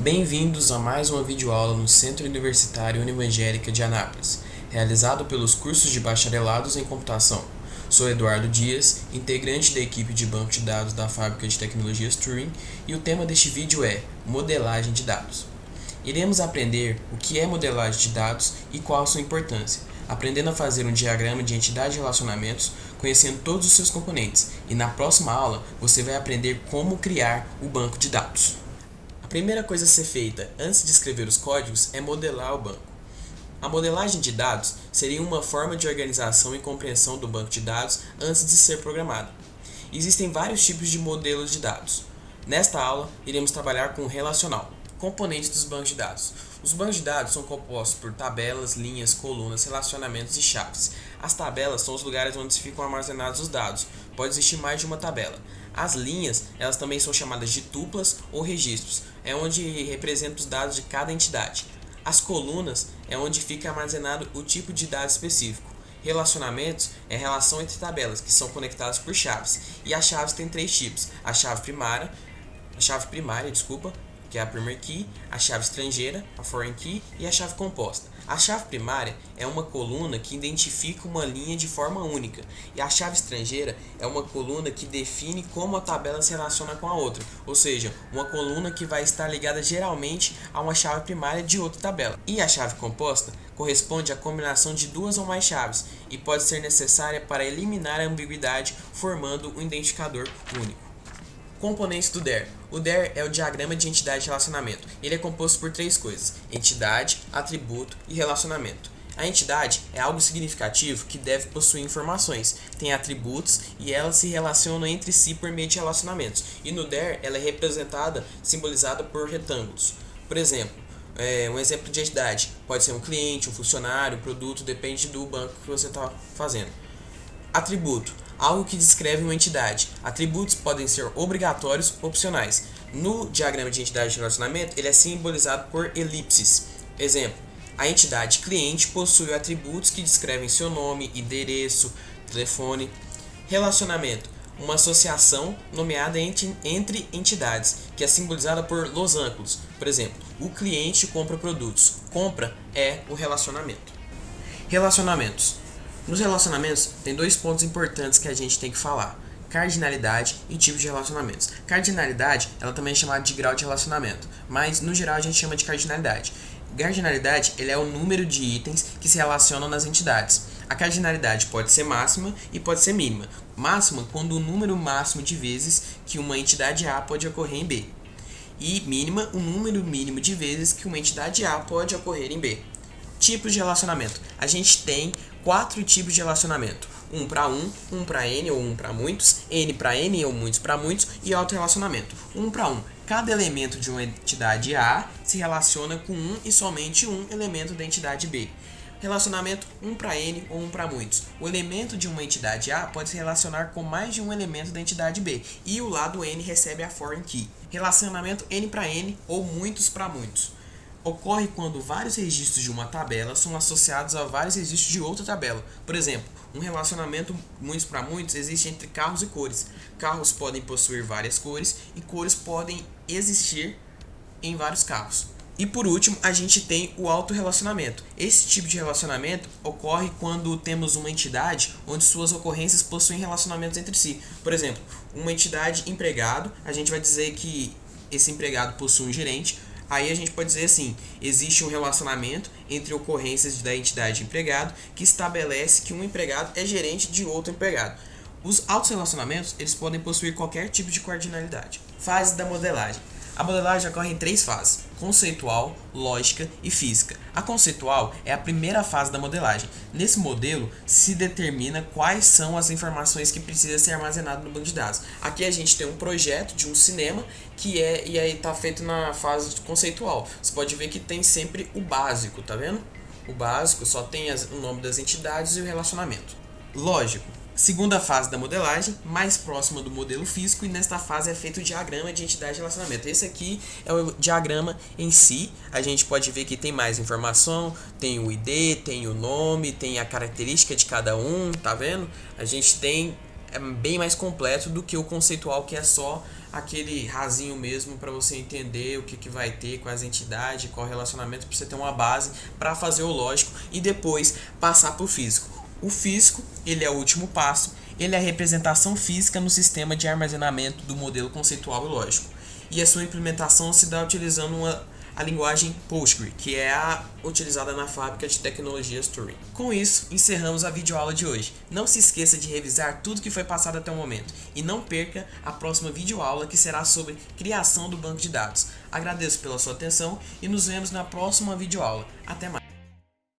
Bem-vindos a mais uma videoaula no Centro Universitário Univangélica de Anápolis, realizado pelos cursos de bacharelados em computação. Sou Eduardo Dias, integrante da equipe de banco de dados da Fábrica de Tecnologias Turing, e o tema deste vídeo é modelagem de dados. Iremos aprender o que é modelagem de dados e qual a sua importância, aprendendo a fazer um diagrama de entidade de relacionamentos, conhecendo todos os seus componentes, e na próxima aula você vai aprender como criar o banco de dados. A primeira coisa a ser feita antes de escrever os códigos é modelar o banco. A modelagem de dados seria uma forma de organização e compreensão do banco de dados antes de ser programado. Existem vários tipos de modelos de dados. Nesta aula, iremos trabalhar com o relacional. Componentes dos bancos de dados. Os bancos de dados são compostos por tabelas, linhas, colunas, relacionamentos e chaves. As tabelas são os lugares onde ficam armazenados os dados. Pode existir mais de uma tabela. As linhas, elas também são chamadas de tuplas ou registros, é onde representa os dados de cada entidade. As colunas é onde fica armazenado o tipo de dado específico. Relacionamentos é a relação entre tabelas, que são conectadas por chaves. E as chaves têm três tipos: a chave primária, que é a primary key, a chave estrangeira, a foreign key, e a chave composta. A chave primária é uma coluna que identifica uma linha de forma única, e a chave estrangeira é uma coluna que define como a tabela se relaciona com a outra, ou seja, uma coluna que vai estar ligada geralmente a uma chave primária de outra tabela. E a chave composta corresponde à combinação de duas ou mais chaves, e pode ser necessária para eliminar a ambiguidade, formando um identificador único. Componentes do DER. O DER é o diagrama de entidade de relacionamento. Ele é composto por três coisas: entidade, atributo e relacionamento. A entidade é algo significativo que deve possuir informações, tem atributos e elas se relacionam entre si por meio de relacionamentos. E no DER ela é simbolizada por retângulos. Por exemplo, um exemplo de entidade pode ser um cliente, um funcionário, um produto, depende do banco que você está fazendo. Atributo, algo que descreve uma entidade. Atributos podem ser obrigatórios ou opcionais. No diagrama de entidade de relacionamento, ele é simbolizado por elipses. Exemplo, a entidade cliente possui atributos que descrevem seu nome, endereço, telefone. Relacionamento, uma associação nomeada entre entidades, que é simbolizada por losâmbulos. Por exemplo, o cliente compra produtos. Compra é o relacionamento. Relacionamentos. Nos relacionamentos, tem dois pontos importantes que a gente tem que falar: cardinalidade e tipo de relacionamentos. Cardinalidade, ela também é chamada de grau de relacionamento, mas no geral a gente chama de cardinalidade. Cardinalidade, ele é o número de itens que se relacionam nas entidades. A cardinalidade pode ser máxima e pode ser mínima. Máxima quando o número máximo de vezes que uma entidade A pode ocorrer em B. E mínima, o número mínimo de vezes que uma entidade A pode ocorrer em B. Tipos de relacionamento. A gente tem 4 tipos de relacionamento: um para N ou um para muitos, N para N ou muitos para muitos, e autorrelacionamento. Um para um. Cada elemento de uma entidade A se relaciona com um e somente um elemento da entidade B. Relacionamento 1 para N ou 1 para muitos. O elemento de uma entidade A pode se relacionar com mais de um elemento da entidade B, e o lado N recebe a foreign key. Relacionamento N para N ou muitos para muitos. Ocorre quando vários registros de uma tabela são associados a vários registros de outra tabela. Por exemplo, um relacionamento muitos para muitos existe entre carros e cores. Carros podem possuir várias cores e cores podem existir em vários carros. E por último, a gente tem o autorrelacionamento. Esse tipo de relacionamento ocorre quando temos uma entidade onde suas ocorrências possuem relacionamentos entre si. Por exemplo, uma entidade empregado, a gente vai dizer que esse empregado possui um gerente. Aí a gente pode dizer assim: existe um relacionamento entre ocorrências da entidade empregado que estabelece que um empregado é gerente de outro empregado. Os autorrelacionamentos, eles podem possuir qualquer tipo de cardinalidade. Fase da modelagem. A modelagem ocorre em 3 fases: conceitual, lógica e física. A conceitual é a primeira fase da modelagem. Nesse modelo se determina quais são as informações que precisam ser armazenadas no banco de dados. Aqui a gente tem um projeto de um cinema e aí está feito na fase conceitual. Você pode ver que tem sempre o básico, tá vendo? O básico só tem o nome das entidades e o relacionamento. Lógico. Segunda fase da modelagem, mais próxima do modelo físico, e nesta fase é feito o diagrama de entidade de relacionamento. Esse aqui é o diagrama em si. A gente pode ver que tem mais informação, tem o ID, tem o nome, tem a característica de cada um, tá vendo? A gente tem bem mais completo do que o conceitual, que é só aquele rasinho mesmo para você entender o que vai ter, quais entidades, qual relacionamento, para você ter uma base para fazer o lógico e depois passar para o físico. O físico, ele é o último passo, ele é a representação física no sistema de armazenamento do modelo conceitual e lógico. E a sua implementação se dá utilizando a linguagem Postgre, que é a utilizada na fábrica de tecnologias Turing. Com isso, encerramos a videoaula de hoje. Não se esqueça de revisar tudo que foi passado até o momento e não perca a próxima videoaula, que será sobre criação do banco de dados. Agradeço pela sua atenção e nos vemos na próxima videoaula. Até mais!